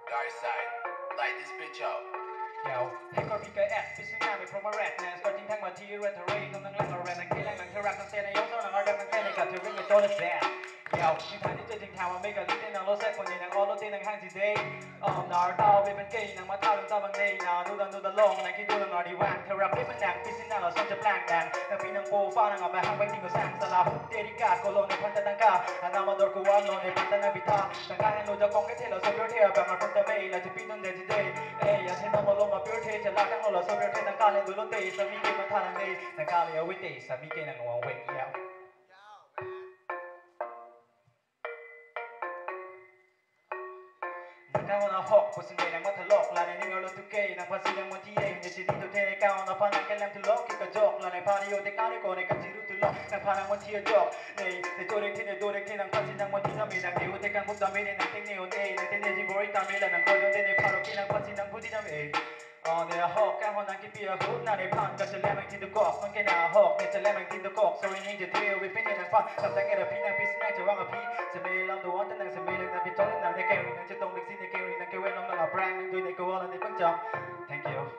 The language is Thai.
Dark side, light this bitch up. เดี๋ยวให้คนพี่เกย์แอดพิซซ่าไม่พร้อมมาแรดแนสก็ทิ้งทั้งมาทีเรนเทอรี่ต้องนั่งเล่นมาแรดนั่งคิดแรงนั่งเที่ยวรักนั่งเต้นในยกโซ่นั่งเอาเดิมนั่งเต้นในกับเธอวิ่งไปโจนแซ่เดี๋ยวนิทานที่เจอจริงทางมันไม่กับลิ้นเต้นนั่งรถแซ่คนใหญ่นั่งออรถเต้นนั่งห้างจีเดย์นารเต้าเป็นเกย์นั่งมาเต้านั่งเต้าบางเดย์นูดันลงนั่งคิดดูนั่งนอนดีวันเธอรับได้เป็นหนังพิซซ่าเราส้มจะแปลงดังนั่งปีนั่งโปฟ้านั่งเอาไปห้างไปทิ้งก็สร้างสลาฮุกเดริกาโคโลในพันธตังกาอันนามาดอร์กูวานโลในพันธนาบิตาตั้งการให้รู้จะกองแค่เทเราโซเบียเทียแบบมาเป็นตะเมย์เราจะปีนั่งเดจิเดย์อย่าเทน้ำมาลงมาเปียเทจะลากทั้งเราโซเบียเทตั้งการเล่นดูรถเตะสามีเกย์มาทานในตั้งการเลี้ยววิเตะสามีเกย์นั่งวางเวทเยี่ยมNow on a hawk, pushing in a motor lock, landing in a lot to gay, and passing a motia, and you need to take out upon a calam to lock, kick a joke, and a party of the canico, and a continue to lock, and Panamotia joke. They told it in the door, and passing a motina, and they would take a move the minute and take new day, and then they bore it a million and go to the parokin and passing and put it away. On the hawk, and when I keep you a hood, now they pound, got a lemon in the cock, don't get a hawk, it's a lemon in the cock, so we need to tail with pinion and pot, something at a peanut piece, night around a pea, some mail on the water, and some mail and be told, and they carry, and you don't exist, they carry, and they carry, and I'm not a brand, and they go on and they punch up. Thank you.